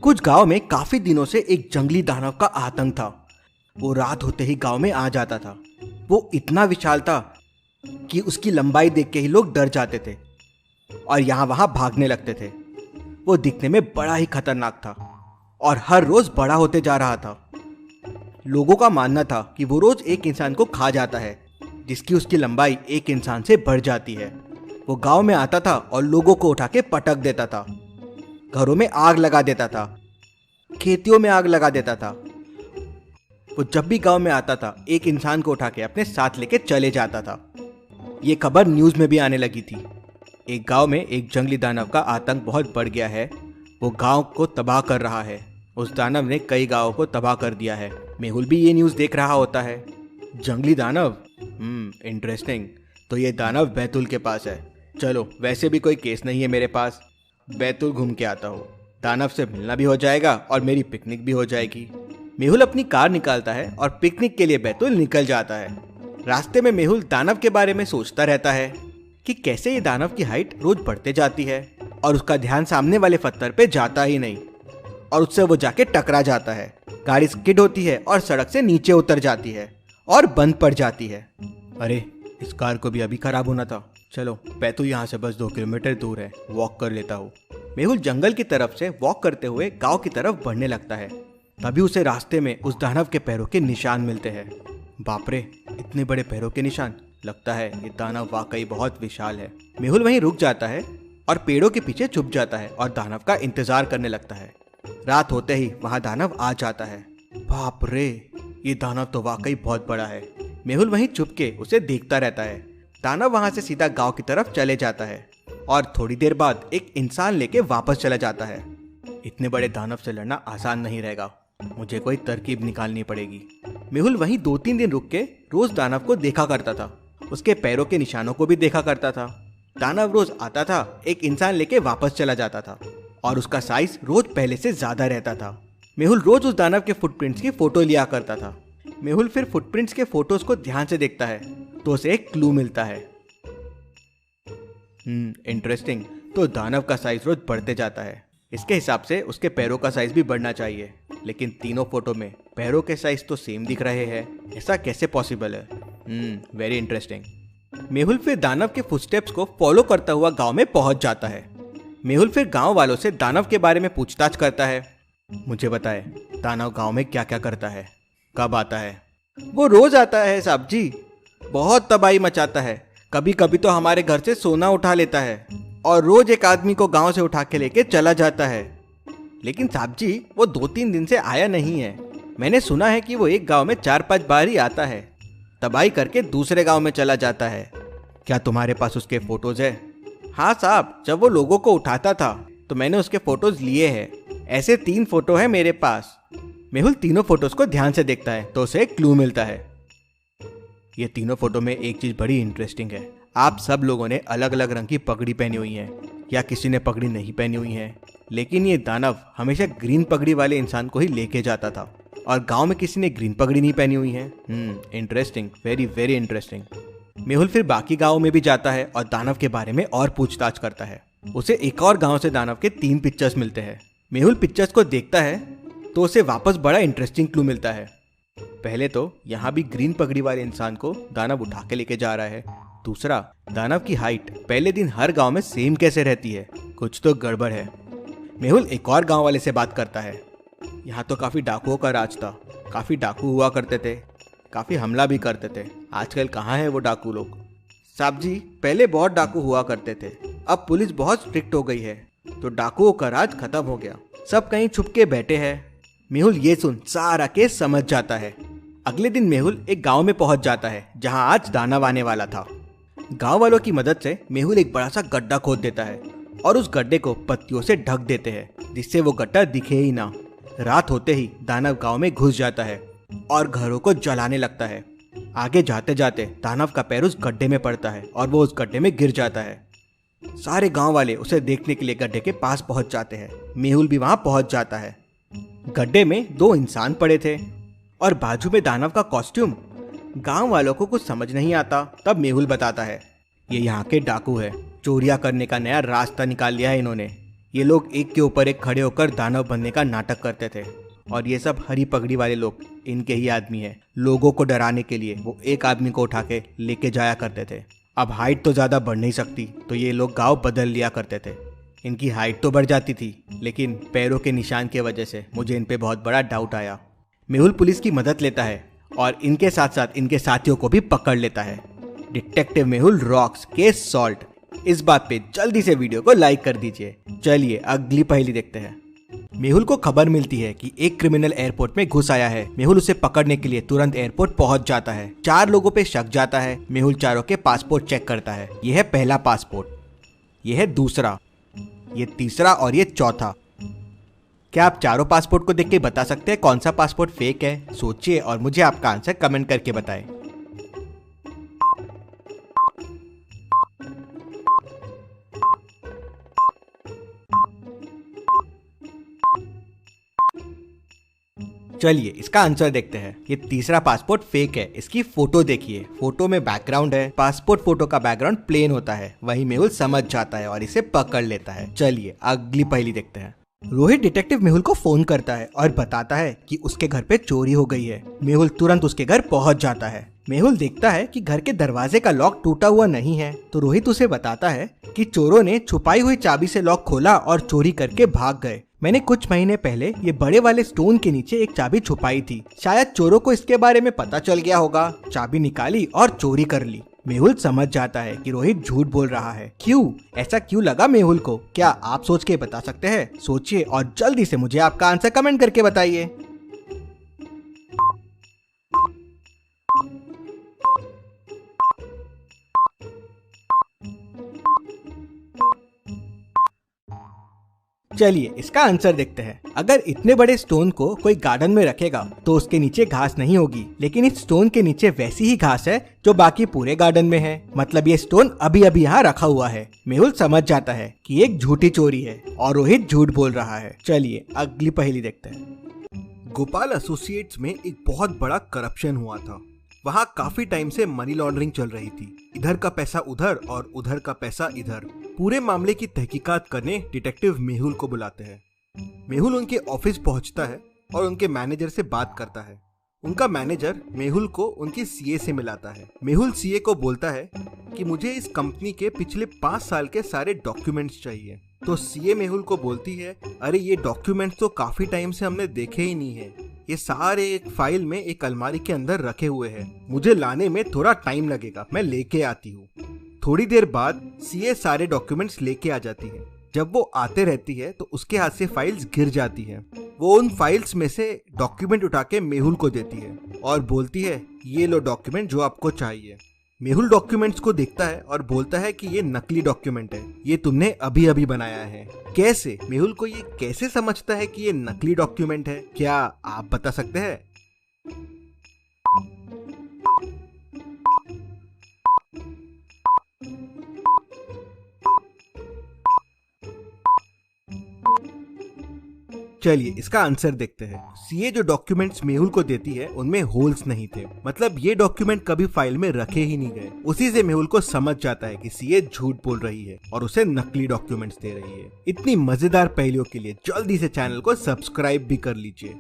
कुछ गांव में काफी दिनों से एक जंगली दानव का आतंक था। वो रात होते ही गांव में आ जाता था। वो इतना विशाल था कि उसकी लंबाई देख के ही लोग डर जाते थे और यहाँ वहाँ भागने लगते थे। वो दिखने में बड़ा ही खतरनाक था और हर रोज बड़ा होते जा रहा था। लोगों का मानना था कि वो रोज एक इंसान को खा जाता है, जिसकी उसकी लंबाई एक इंसान से बढ़ जाती है। वो गांव में आता था और लोगों को उठा के पटक देता था, घरों में आग लगा देता था, खेतियों में आग लगा देता था। वो जब भी गांव में आता था एक इंसान को उठा के अपने साथ लेके चले जाता था। ये खबर न्यूज़ में भी आने लगी थी। एक गांव में एक जंगली दानव का आतंक बहुत बढ़ गया है। वो गांव को तबाह कर रहा है। उस दानव ने कई गांवों को तबाह कर दिया है। मेहुल भी ये न्यूज़ देख रहा होता है। जंगली दानव, इंटरेस्टिंग। तो ये दानव बैतूल के पास है। चलो, वैसे भी कोई केस नहीं है मेरे पास, बैतूल घूम के आता हूँ। दानव से मिलना भी हो जाएगा और मेरी पिकनिक भी हो जाएगी। मेहुल अपनी कार निकालता है और पिकनिक के लिए बैतूल निकल जाता है। रास्ते में मेहुल दानव के बारे में सोचता रहता है कि कैसे ये दानव की हाइट रोज बढ़ते जाती है और उसका ध्यान सामने वाले पत्थर पे जाता ही नहीं और उससे वो जाके टकरा जाता है। गाड़ी स्किड होती है और सड़क से नीचे उतर जाती है और बंद पड़ जाती है। अरे, इस कार को भी अभी खराब होना था। चलो, बैतूल यहाँ से बस 2 किलोमीटर दूर है, वॉक कर लेता हूँ। मेहुल जंगल की तरफ से वॉक करते हुए गांव की तरफ बढ़ने लगता है। तभी उसे रास्ते में उस दानव के पैरों के निशान मिलते हैं। बाप रे, इतने बड़े पैरों के निशान! लगता है ये दानव वाकई बहुत विशाल है। मेहुल वहीं रुक जाता है और पेड़ों के पीछे छुप जाता है और दानव का इंतजार करने लगता है। रात होते ही वहां दानव आ जाता है। बाप रे, ये दानव तो वाकई बहुत बड़ा है। मेहुल वहीं छुप के उसे देखता रहता है। दानव वहां से सीधा गांव की तरफ चले जाता है और थोड़ी देर बाद एक इंसान लेके वापस चला जाता है। इतने बड़े दानव से लड़ना आसान नहीं रहेगा, मुझे कोई तरकीब निकालनी पड़ेगी। मेहुल वहीं 2-3 दिन रुक के रोज दानव को देखा करता था। उसके पैरों के निशानों को भी देखा करता था। दानव रोज आता था, एक इंसान लेके वापस चला जाता था और उसका साइज रोज पहले से ज्यादा रहता था। मेहुल रोज उस दानव के फुटप्रिंट्स की फोटो लिया करता था। मेहुल फिर फुटप्रिंट्स के फोटोज को ध्यान से देखता है तो उसे एक क्लू मिलता है। इंटरेस्टिंग। तो दानव का साइज रोज बढ़ते जाता है। इसके हिसाब से उसके पैरों का साइज भी बढ़ना चाहिए, लेकिन तीनों फोटो में पैरों के साइज तो सेम दिख रहे हैं। ऐसा कैसे पॉसिबल है? Very interesting. मेहुल फिर दानव के फुटस्टेप्स को फॉलो करता हुआ गांव में पहुंच जाता है। मेहुल फिर गांव वालों से दानव के बारे में पूछताछ करता है। मुझे बताए, दानव गांव में क्या क्या करता है, कब आता है? वो रोज आता है साहब जी, बहुत तबाही मचाता है। कभी कभी तो हमारे घर से सोना उठा लेता है और रोज एक आदमी को गांव से उठा के लेके चला जाता है। लेकिन साहब जी, वो 2-3 दिन से आया नहीं है। मैंने सुना है कि वो एक गांव में 4-5 बार ही आता है, तबाही करके दूसरे गांव में चला जाता है। क्या तुम्हारे पास उसके फोटोज है? हाँ साहब, जब वो लोगों को उठाता था तो मैंने उसके फोटोज लिए हैं। ऐसे 3 फोटो है मेरे पास। मेहुल तीनों फोटोज को ध्यान से देखता है तो उसे एक क्लू मिलता है। ये तीनों फोटो में एक चीज बड़ी इंटरेस्टिंग है। आप सब लोगों ने अलग अलग रंग की पगड़ी पहनी हुई है, या किसी ने पगड़ी नहीं पहनी हुई है, लेकिन ये दानव हमेशा ग्रीन पगड़ी वाले इंसान को ही लेके जाता था और गांव में किसी ने ग्रीन पगड़ी नहीं पहनी हुई है। Interesting, very very interesting. Mehul फिर बाकी गाँव में भी जाता है और दानव के बारे में और पूछताछ करता है। उसे एक और गाँव से दानव के 3 पिक्चर्स मिलते हैं। मेहुल पिक्चर्स को देखता है तो उसे वापस बड़ा इंटरेस्टिंग क्लू मिलता है। पहले तो यहाँ भी ग्रीन पगड़ी वाले इंसान को दानव उठा के लेके जा रहा है। दूसरा, दानव की हाइट पहले दिन हर गांव में सेम कैसे रहती है? कुछ तो गड़बड़ है। मेहुल एक और गांव वाले से बात करता है। यहाँ तो काफी डाकुओं का राज था, काफी डाकू हुआ करते थे, काफी हमला भी करते थे। आजकल कहाँ है वो डाकू लोग? साहब जी, पहले बहुत डाकू हुआ करते थे, अब पुलिस बहुत स्ट्रिक्ट हो गई है तो डाकुओं का राज खत्म हो गया, सब कहीं छुप के बैठे हैं। मेहुल ये सुन सारा केस समझ जाता है। अगले दिन मेहुल एक गांव में पहुंच जाता है जहां आज दानव आने वाला था। गांव वालों की मदद से मेहुल एक बड़ा सा गड्ढा खोद देता है और उस गड्ढे को पत्तियों से ढक देते हैं जिससे वो गड्ढा दिखे ही ना। रात होते ही दानव गांव में घुस जाता है और घरों को जलाने लगता है। आगे जाते जाते दानव का पैर उस गड्ढे में पड़ता है और वो उस गड्ढे में गिर जाता है। सारे गांव वाले उसे देखने के लिए गड्ढे के पास पहुंच जाते हैं। मेहुल भी वहां पहुंच जाता है। गड्ढे में 2 इंसान पड़े थे और बाजू में दानव का कॉस्ट्यूम। गांव वालों को कुछ समझ नहीं आता। तब मेहुल बताता है, ये यहाँ के डाकू है, चोरियां करने का नया रास्ता निकाल लिया है इन्होंने। ये लोग एक के ऊपर एक खड़े होकर दानव बनने का नाटक करते थे और ये सब हरी पगड़ी वाले लोग इनके ही आदमी हैं। लोगों को डराने के लिए वो एक आदमी को उठा के लेके जाया करते थे। अब हाइट तो ज़्यादा बढ़ नहीं सकती तो ये लोग गांव बदल लिया करते थे। इनकी हाइट तो बढ़ जाती थी लेकिन पैरों के निशान की वजह से मुझे इन पे बहुत बड़ा डाउट आया। मेहुल पुलिस की मदद लेता है और इनके साथ साथ इनके साथियों को भी पकड़ लेता है। Detective Mehul rocks case solved. इस बात पे जल्दी से वीडियो को लाइक कर दीजिए। चलिए अगली पहेली देखते हैं। मेहुल को खबर मिलती है कि एक क्रिमिनल एयरपोर्ट में घुस आया है। मेहुल उसे पकड़ने के लिए तुरंत एयरपोर्ट पहुंच जाता है। 4 लोगों पे शक जाता है। मेहुल चारों के पासपोर्ट चेक करता है। यह है पहला पासपोर्ट, यह है दूसरा, ये तीसरा और ये चौथा। क्या आप चारों पासपोर्ट को देख के बता सकते हैं कौन सा पासपोर्ट फेक है? सोचिए और मुझे आपका आंसर कमेंट करके बताएं। चलिए इसका आंसर देखते हैं। ये तीसरा पासपोर्ट फेक है। इसकी फोटो देखिए, फोटो में बैकग्राउंड है। पासपोर्ट फोटो का बैकग्राउंड प्लेन होता है। वही मेहुल समझ जाता है और इसे पकड़ लेता है। चलिए अगली पहेली देखते हैं। रोहित डिटेक्टिव मेहुल को फोन करता है और बताता है कि उसके घर पे चोरी हो गई है। मेहुल तुरंत उसके घर पहुंच जाता है। मेहुल देखता है कि घर के दरवाजे का लॉक टूटा हुआ नहीं है तो रोहित उसे बताता है कि चोरों ने छुपाई हुई चाबी से लॉक खोला और चोरी करके भाग गए। मैंने कुछ महीने पहले ये बड़े वाले स्टोन के नीचे एक चाबी छुपाई थी। शायद चोरों को इसके बारे में पता चल गया होगा। चाबी निकाली और चोरी कर ली। मेहुल समझ जाता है कि रोहित झूठ बोल रहा है। क्यों? ऐसा क्यों लगा मेहुल को? क्या आप सोच के बता सकते हैं? सोचिए और जल्दी से मुझे आपका आंसर कमेंट करके बताइए। चलिए इसका आंसर देखते हैं। अगर इतने बड़े स्टोन को कोई गार्डन में रखेगा तो उसके नीचे घास नहीं होगी, लेकिन इस स्टोन के नीचे वैसी ही घास है जो बाकी पूरे गार्डन में है। मतलब ये स्टोन अभी अभी यहाँ रखा हुआ है। मेहुल समझ जाता है कि एक झूठी चोरी है और रोहित झूठ बोल रहा है। चलिए अगली पहेली देखते हैं। गोपाल एसोसिएट्स में एक बहुत बड़ा करप्शन हुआ था। वहाँ काफी टाइम से मनी लॉन्ड्रिंग चल रही थी। इधर का पैसा उधर और उधर का पैसा इधर। पूरे मामले की तहकीकात करने डिटेक्टिव मेहुल को बुलाते हैं। मेहुल उनके ऑफिस पहुंचता है और उनके मैनेजर से बात करता है। उनका मैनेजर मेहुल को उनके सीए से मिलाता है। मेहुल सीए को बोलता है कि मुझे इस कंपनी के पिछले 5 साल के सारे डॉक्यूमेंट्स चाहिए। तो सीए मेहुल को बोलती है, अरे ये डॉक्यूमेंट्स तो काफी टाइम से हमने देखे ही नहीं है। ये सारे एक फाइल में एक अलमारी के अंदर रखे हुए हैं। मुझे लाने में थोड़ा टाइम लगेगा, मैं लेके आती हूँ। थोड़ी देर बाद सीए सारे डॉक्यूमेंट्स लेके आ जाती है। जब वो आते रहती है तो उसके हाथ से फाइल्स गिर जाती है। वो उन फाइल्स में से डॉक्यूमेंट उठा के मेहुल को देती है और बोलती है, ये लो डॉक्यूमेंट जो आपको चाहिए। मेहुल डॉक्यूमेंट्स को देखता है और बोलता है कि ये नकली डॉक्यूमेंट है, ये तुमने अभी अभी बनाया है। कैसे? मेहुल को ये कैसे समझता है कि ये नकली डॉक्यूमेंट है? क्या आप बता सकते हैं? चलिए इसका आंसर देखते हैं। सीए जो डॉक्यूमेंट्स मेहुल को देती है उनमें होल्स नहीं थे। मतलब ये डॉक्यूमेंट कभी फाइल में रखे ही नहीं गए। उसी से मेहुल को समझ जाता है कि सीए झूठ बोल रही है और उसे नकली डॉक्यूमेंट्स दे रही है। इतनी मजेदार पहेलियों के लिए जल्दी से चैनल को सब्सक्राइब भी कर लीजिए।